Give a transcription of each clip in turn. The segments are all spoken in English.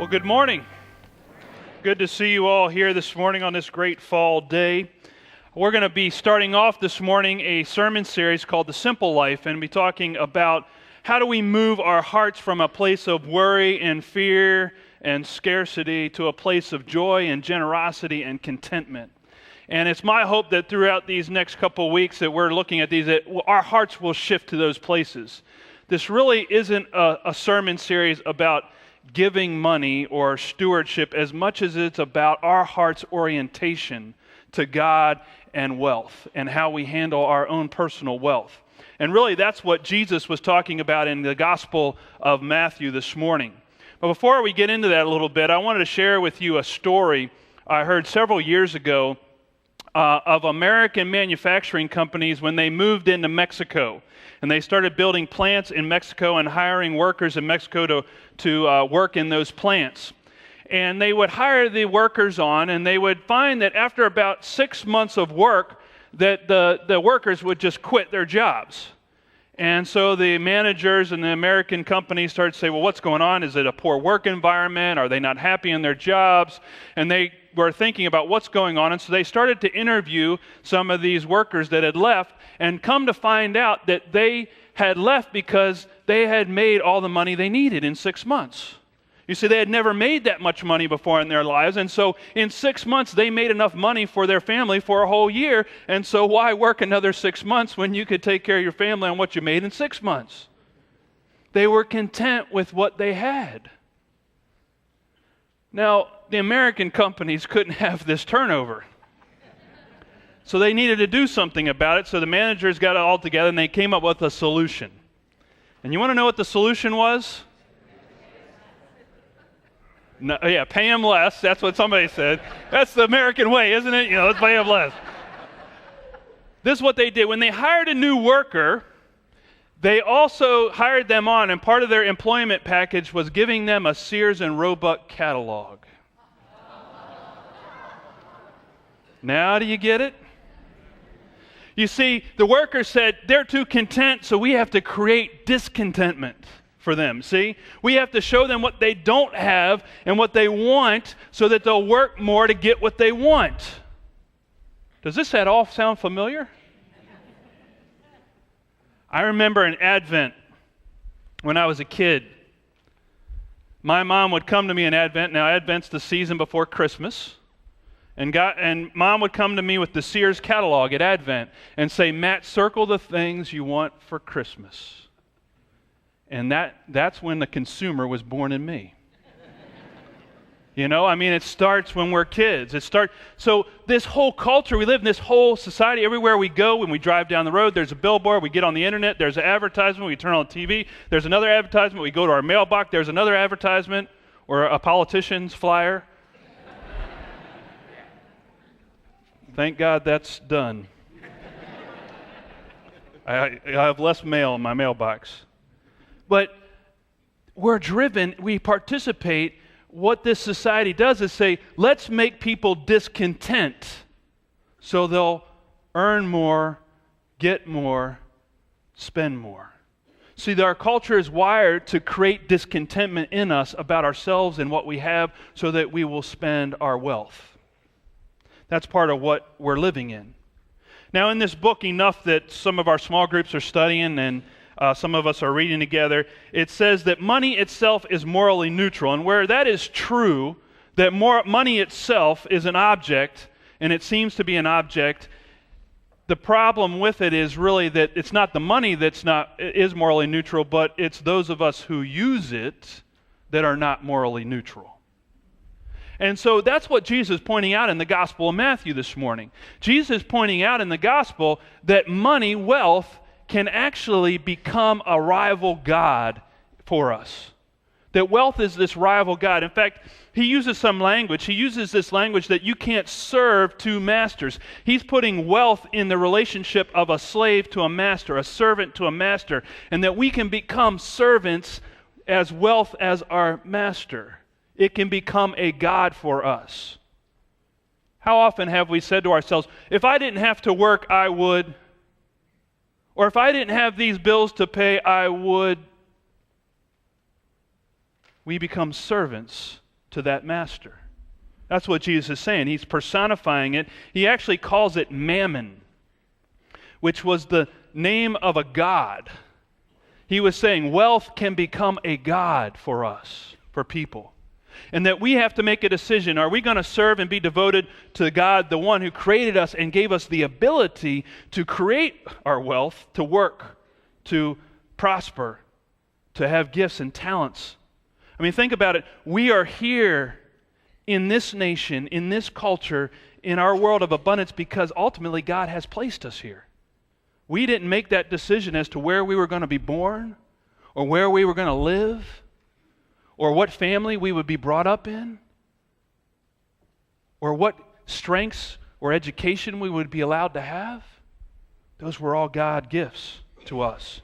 Good morning. Good to see you all here this morning on this great fall day. We're going to be starting off this morning a sermon series called The Simple Life, and be talking about how do we move our hearts from a place of worry and fear and scarcity to a place of joy and generosity and contentment. And it's my hope that throughout these next couple of weeks that we're looking at these, that our hearts will shift to those places. This really isn't a sermon series about giving money or stewardship as much as it's about our heart's orientation to God and wealth and how we handle our own personal wealth. And really that's what Jesus was talking about in the Gospel of Matthew this morning. But before we get into that a little bit, I wanted to share with you a story I heard several years ago of American manufacturing companies when they moved into Mexico. And they started building plants in Mexico and hiring workers in Mexico to work in those plants. And they would hire the workers on, and they would find that after about 6 months of work, that the workers would just quit their jobs. And so the managers and the American companies started to say, well, what's going on? Is it a poor work environment? Are they not happy in their jobs? And they were thinking about what's going on. And so they started to interview some of these workers that had left, and come to find out that they had left because they had made all the money they needed in 6 months. You see, they had never made that much money before in their lives, and so in 6 months they made enough money for their family for a whole year, and so why work another 6 months when you could take care of your family on what you made in 6 months? They were content with what they had. Now, the American companies couldn't have this turnover. So they needed to do something about it, so the managers got it all together and they came up with a solution. And you want to know what the solution was? No, yeah, pay them less. That's what somebody said. That's the American way, isn't it? Let's pay them less. This is what they did. When they hired a new worker, they also hired them on, and part of their employment package was giving them a Sears and Roebuck catalog. Now do you get it? You see, the workers said they're too content, so we have to create discontentment for them, see? We have to show them what they don't have and what they want so that they'll work more to get what they want. Does this at all sound familiar? I remember in Advent, when I was a kid, my mom would come to me in Advent. Now, Advent's the season before Christmas. And Mom would come to me with the Sears catalog at Advent and say, Matt, circle the things you want for Christmas. And that's when the consumer was born in me. It starts when we're kids. So this whole culture, we live in this whole society, everywhere we go, when we drive down the road, there's a billboard, we get on the internet, there's an advertisement, we turn on the TV, there's another advertisement, we go to our mailbox, there's another advertisement, or a politician's flyer. Thank God that's done. I have less mail in my mailbox. But we're driven, we participate. What this society does is say, let's make people discontent so they'll earn more, get more, spend more. See, our culture is wired to create discontentment in us about ourselves and what we have so that we will spend our wealth. That's part of what we're living in. Now, in this book, enough that some of our small groups are studying and some of us are reading together, it says that money itself is morally neutral. And where that is true, that money itself is an object, and it seems to be an object, the problem with it is really that it's not the money that is morally neutral, but it's those of us who use it that are not morally neutral. And so that's what Jesus is pointing out in the Gospel of Matthew this morning. Jesus is pointing out in the Gospel that money, wealth, can actually become a rival god for us. That wealth is this rival god. In fact, he uses some language. He uses this language that you can't serve two masters. He's putting wealth in the relationship of a slave to a master, a servant to a master, and that we can become servants as wealth as our master. It can become a god for us. How often have we said to ourselves, if I didn't have to work, I would. Or if I didn't have these bills to pay, I would. We become servants to that master. That's what Jesus is saying. He's personifying it. He actually calls it mammon, which was the name of a god. He was saying wealth can become a god for us, for people. And that we have to make a decision. Are we going to serve and be devoted to God, the one who created us and gave us the ability to create our wealth, to work, to prosper, to have gifts and talents? I mean, think about it. We are here in this nation, in this culture, in our world of abundance because ultimately God has placed us here. We didn't make that decision as to where we were going to be born or where we were going to live, or what family we would be brought up in, or what strengths or education we would be allowed to have. Those were all God gifts to us.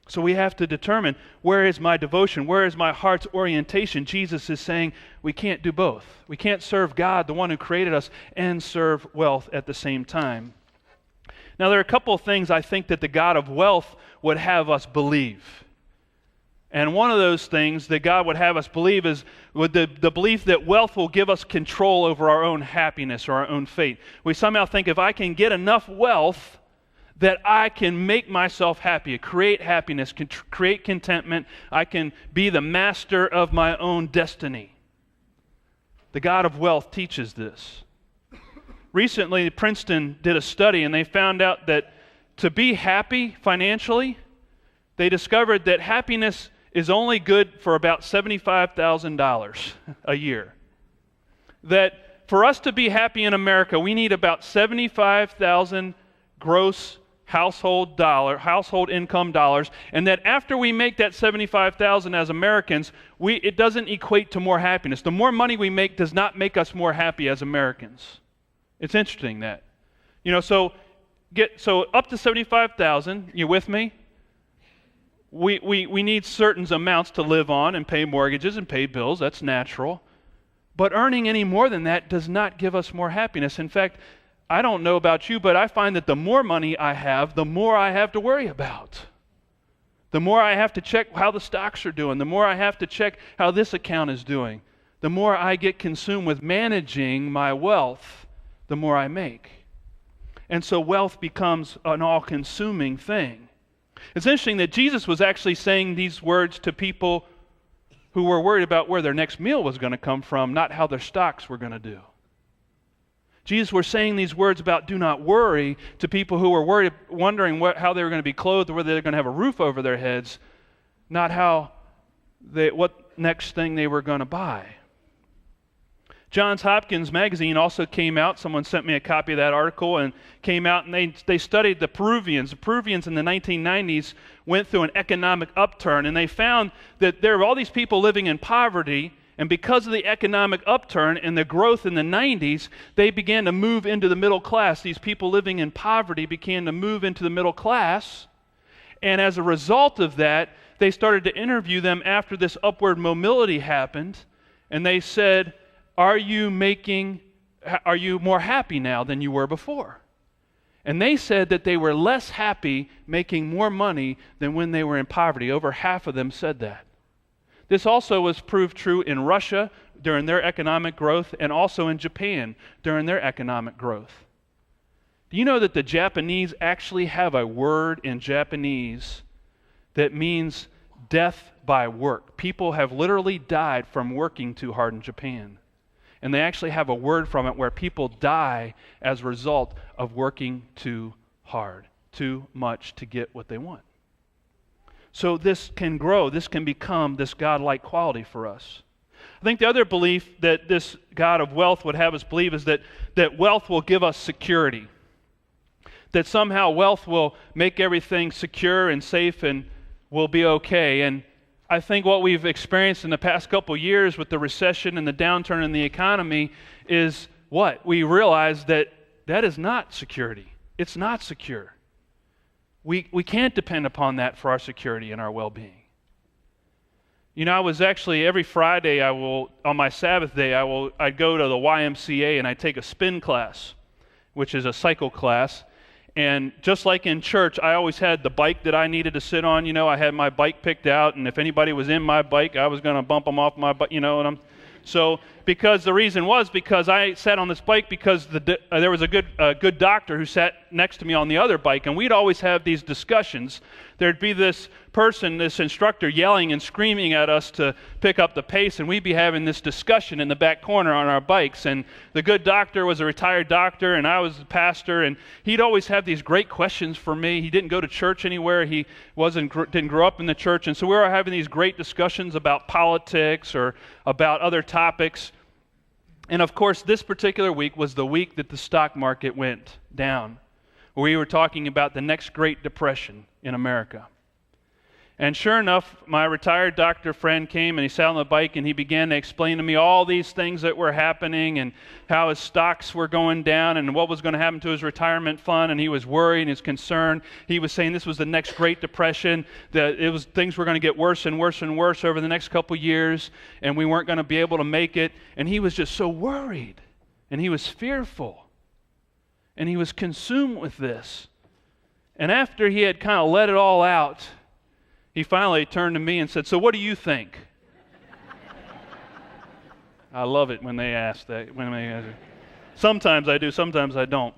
So we have to determine, where is my devotion? Where is my heart's orientation? Jesus is saying we can't do both. We can't serve God, the one who created us, and serve wealth at the same time. Now, there are a couple of things I think that the God of wealth would have us believe. And one of those things that God would have us believe is the belief that wealth will give us control over our own happiness or our own fate. We somehow think if I can get enough wealth that I can make myself happy, create happiness, create contentment, I can be the master of my own destiny. The God of wealth teaches this. Recently, Princeton did a study and they found out that to be happy financially, they discovered that happiness is only good for about $75,000 a year. That for us to be happy in America, we need about 75,000 gross household income dollars, and that after we make that 75,000 as Americans, it doesn't equate to more happiness. The more money we make does not make us more happy as Americans. It's interesting that. So up to 75,000, you with me? We need certain amounts to live on and pay mortgages and pay bills. That's natural. But earning any more than that does not give us more happiness. In fact, I don't know about you, but I find that the more money I have, the more I have to worry about. The more I have to check how the stocks are doing. The more I have to check how this account is doing. The more I get consumed with managing my wealth, the more I make. And so wealth becomes an all-consuming thing. It's interesting that Jesus was actually saying these words to people who were worried about where their next meal was going to come from, not how their stocks were going to do. Jesus was saying these words about do not worry to people who were wondering how they were going to be clothed or whether they were going to have a roof over their heads, not what next thing they were going to buy. Johns Hopkins magazine also came out. Someone sent me a copy of that article and came out, and they studied the Peruvians. The Peruvians in the 1990s went through an economic upturn, and they found that there were all these people living in poverty, and because of the economic upturn and the growth in the 90s, they began to move into the middle class. These people living in poverty began to move into the middle class, and as a result of that, they started to interview them after this upward mobility happened, and they said, Are you more happy now than you were before? And they said that they were less happy making more money than when they were in poverty. Over half of them said that. This also was proved true in Russia during their economic growth and also in Japan during their economic growth. Do you know that the Japanese actually have a word in Japanese that means death by work? People have literally died from working too hard in Japan. And they actually have a word from it where people die as a result of working too hard, too much to get what they want. So this can grow. This can become this godlike quality for us. I think the other belief that this God of wealth would have us believe is that wealth will give us security. That somehow wealth will make everything secure and safe and will be okay. And I think what we've experienced in the past couple years with the recession and the downturn in the economy is what? We realize that is not security. It's not secure. We can't depend upon that for our security and our well-being. I was actually, every Friday on my Sabbath day, I'd go to the YMCA and I'd take a spin class, which is a cycle class. And just like in church, I always had the bike that I needed to sit on. I had my bike picked out, and if anybody was in my bike, I was going to bump them off my bike, and So because the reason was because I sat on this bike because there was a good doctor who sat next to me on the other bike, and we'd always have these discussions. There'd be this person, this instructor, yelling and screaming at us to pick up the pace, and we'd be having this discussion in the back corner on our bikes. And the good doctor was a retired doctor, and I was the pastor, and he'd always have these great questions for me. He didn't go to church anywhere. He didn't grow up in the church, and so we were having these great discussions about politics or about other topics. And of course, this particular week was the week that the stock market went down. We were talking about the next Great Depression in America. And sure enough, my retired doctor friend came and he sat on the bike and he began to explain to me all these things that were happening and how his stocks were going down and what was going to happen to his retirement fund, and he was worried and he was concerned. He was saying this was the next Great Depression, that things were going to get worse and worse and worse over the next couple years, and we weren't going to be able to make it. And he was just so worried, and he was fearful, and he was consumed with this. And after he had kind of let it all out, he finally turned to me and said, "So what do you think?" I love it when they ask that. Sometimes I do, sometimes I don't.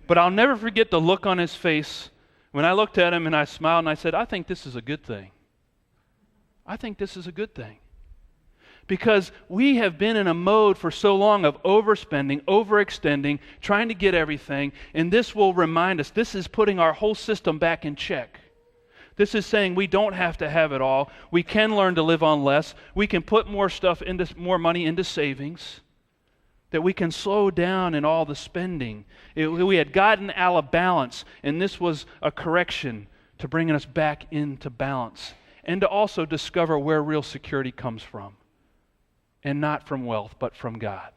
But I'll never forget the look on his face when I looked at him and I smiled and I said, "I think this is a good thing. I think this is a good thing." Because we have been in a mode for so long of overspending, overextending, trying to get everything, and this will remind us, this is putting our whole system back in check. This is saying we don't have to have it all. We can learn to live on less. We can put more money into savings. That we can slow down in all the spending. We had gotten out of balance, and this was a correction to bringing us back into balance. And to also discover where real security comes from. And not from wealth, but from God.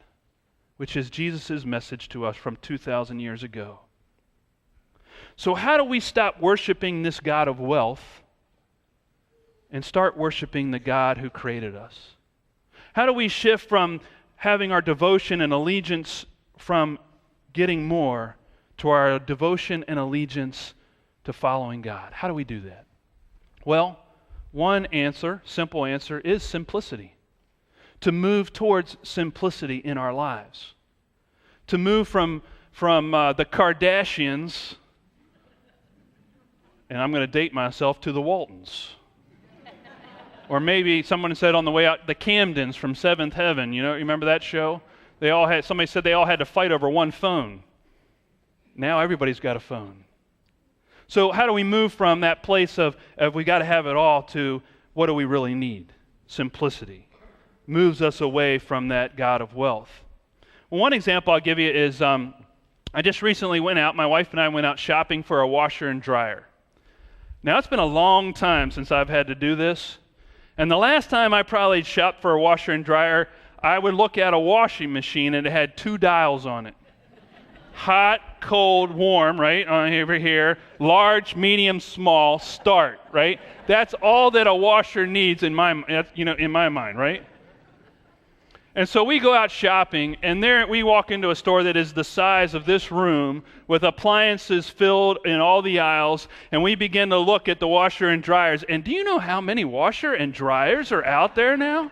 Which is Jesus' message to us from 2,000 years ago. So how do we stop worshiping this God of wealth and start worshiping the God who created us? How do we shift from having our devotion and allegiance from getting more to our devotion and allegiance to following God? How do we do that? Well, one answer, simple answer, is simplicity. To move towards simplicity in our lives. To move from the Kardashians, and I'm going to date myself, to the Waltons. Or maybe someone said on the way out, the Camdens from Seventh Heaven. You remember that show? Somebody said they all had to fight over one phone. Now everybody's got a phone. So how do we move from that place of we got to have it all to what do we really need? Simplicity. Moves us away from that God of wealth. Well, one example I'll give you is I just recently my wife and I went out shopping for a washer and dryer. Now, it's been a long time since I've had to do this. And the last time I probably shopped for a washer and dryer, I would look at a washing machine and it had 2 dials on it. Hot, cold, warm, right, over here. Large, medium, small, start, right? That's all that a washer needs in my mind, right? And so we go out shopping, and there we walk into a store that is the size of this room with appliances filled in all the aisles, and we begin to look at the washer and dryers. And do you know how many washer and dryers are out there now?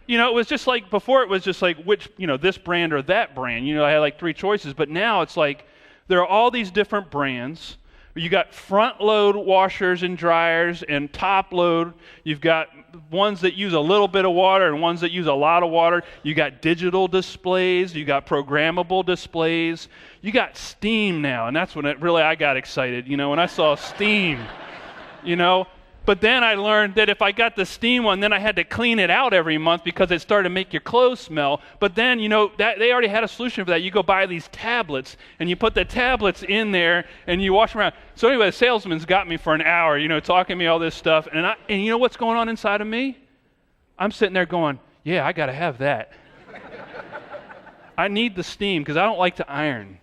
It was just like, before it was just like which, this brand or that brand. I had like 3 choices, but now it's like there are all these different brands. You got front load washers and dryers and top load. You've got ones that use a little bit of water and ones that use a lot of water. You got digital displays. You got programmable displays. You got steam now, and that's when I got excited. When I saw steam. But then I learned that if I got the steam one, then I had to clean it out every month because it started to make your clothes smell. But then, that they already had a solution for that. You go buy these tablets, and you put the tablets in there, and you wash them around. So anyway, the salesman's got me for an hour, talking to me all this stuff. And you know what's going on inside of me? I'm sitting there going, yeah, I got to have that. I need the steam because I don't like to iron.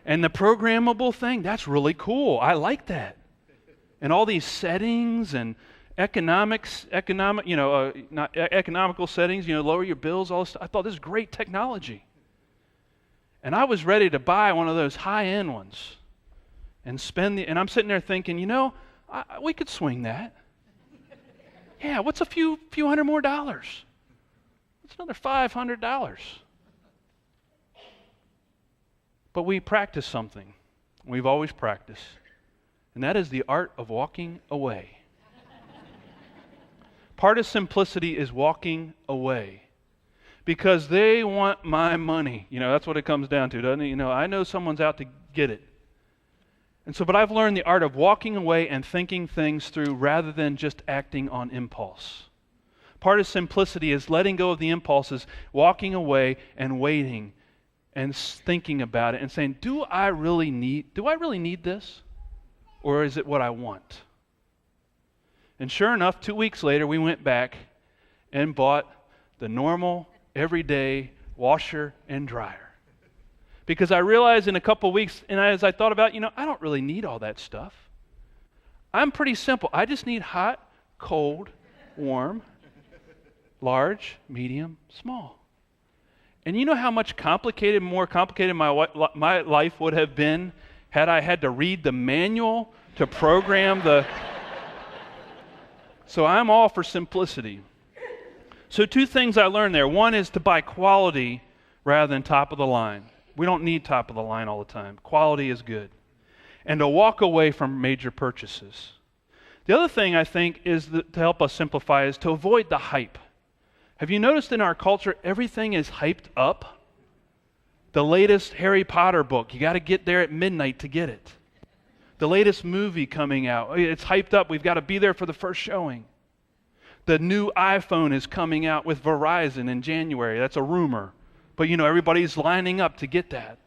And the programmable thing, that's really cool. I like that. And all these settings and economical settings, lower your bills, all this stuff. I thought this is great technology. And I was ready to buy one of those high-end ones and and I'm sitting there thinking, we could swing that. Yeah, what's a few $100 more? It's another $500. But we practice something. We've always practiced. And that is the art of walking away. Part of simplicity is walking away. Because they want my money. That's what it comes down to, doesn't it? I know someone's out to get it. And so, but I've learned the art of walking away and thinking things through rather than just acting on impulse. Part of simplicity is letting go of the impulses, walking away and waiting and thinking about it and saying, do I really need this? Or is it what I want? And sure enough, 2 weeks later, we went back and bought the normal, everyday washer and dryer. Because I realized in a couple weeks, and as I thought about, I don't really need all that stuff. I'm pretty simple. I just need hot, cold, warm, large, medium, small. And you know how much more complicated my life would have been had I had to read the manual to program the... So I'm all for simplicity. So 2 things I learned there. One is to buy quality rather than top of the line. We don't need top of the line all the time. Quality is good. And to walk away from major purchases. The other thing I think is to help us simplify is to avoid the hype. Have you noticed in our culture everything is hyped up? The latest Harry Potter book, you got to get there at midnight to get it. The latest movie coming out, it's hyped up. We've got to be there for the first showing. The new iPhone is coming out with Verizon in January. That's a rumor. But everybody's lining up to get that.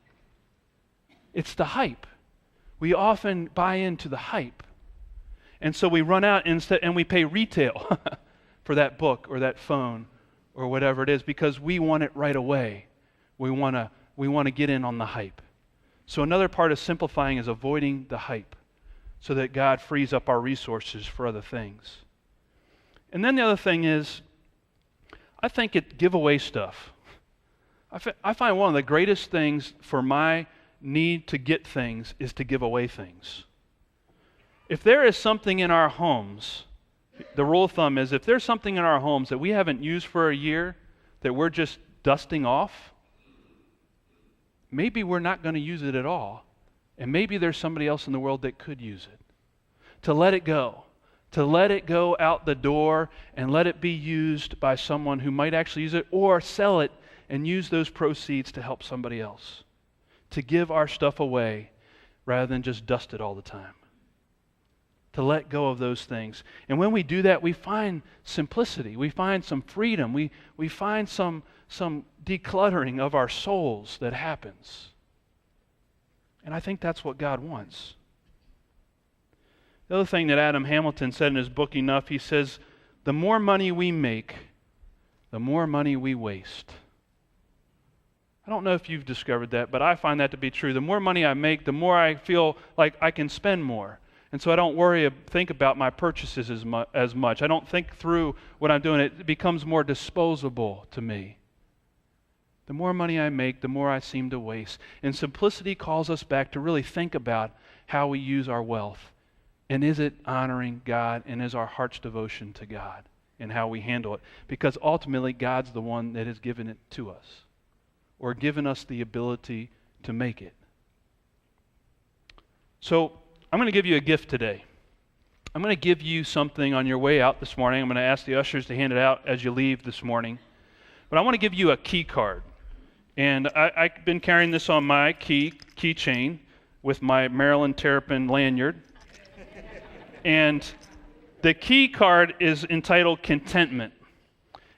It's the hype. We often buy into the hype. And so we run out and we pay retail for that book or that phone or whatever it is because we want it right away. We want to get in on the hype. So another part of simplifying is avoiding the hype so that God frees up our resources for other things. And then the other thing is, I think give away stuff. I find one of the greatest things for my need to get things is to give away things. If there is something in our homes, the rule of thumb is if there's something in our homes that we haven't used for a year that we're just dusting off, maybe we're not going to use it at all. And maybe there's somebody else in the world that could use it. To let it go. To let it go out the door and let it be used by someone who might actually use it or sell it and use those proceeds to help somebody else. To give our stuff away rather than just dust it all the time. To let go of those things. And when we do that, we find simplicity. We find some freedom. We find some decluttering of our souls that happens. And I think that's what God wants. The other thing that Adam Hamilton said in his book Enough, he says, the more money we make, the more money we waste. I don't know if you've discovered that, but I find that to be true. The more money I make, the more I feel like I can spend more. And so I don't think about my purchases as much. I don't think through what I'm doing. It becomes more disposable to me. The more money I make, the more I seem to waste. And simplicity calls us back to really think about how we use our wealth. And is it honoring God? And is our heart's devotion to God? And how we handle it? Because ultimately, God's the one that has given it to us. Or given us the ability to make it. So, I'm going to give you a gift today. I'm going to give you something on your way out this morning. I'm going to ask the ushers to hand it out as you leave this morning. But I want to give you a key card. And I've been carrying this on my keychain with my Maryland Terrapin lanyard. And the key card is entitled Contentment.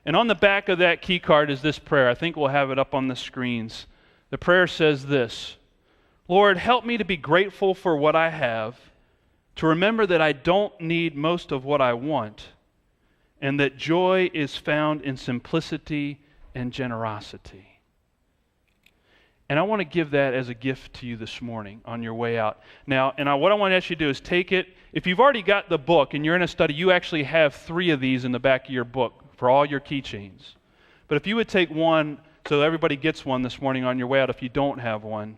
And on the back of that key card is this prayer. I think we'll have it up on the screens. The prayer says this: Lord, help me to be grateful for what I have, to remember that I don't need most of what I want, and that joy is found in simplicity and generosity. And I want to give that as a gift to you this morning on your way out. Now, what I want to ask you to do is take it. If you've already got the book and you're in a study, you actually have 3 of these in the back of your book for all your keychains. But if you would take one, so everybody gets one this morning on your way out if you don't have one,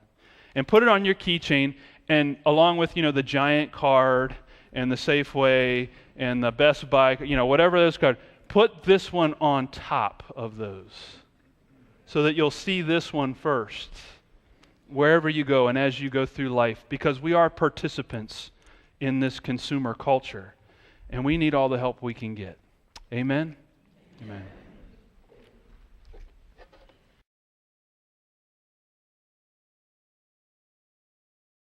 and put it on your keychain, and along with, the Giant card and the Safeway and the Best Buy, whatever those cards, put this one on top of those so that you'll see this one first wherever you go and as you go through life, because we are participants in this consumer culture and we need all the help we can get. Amen? Amen.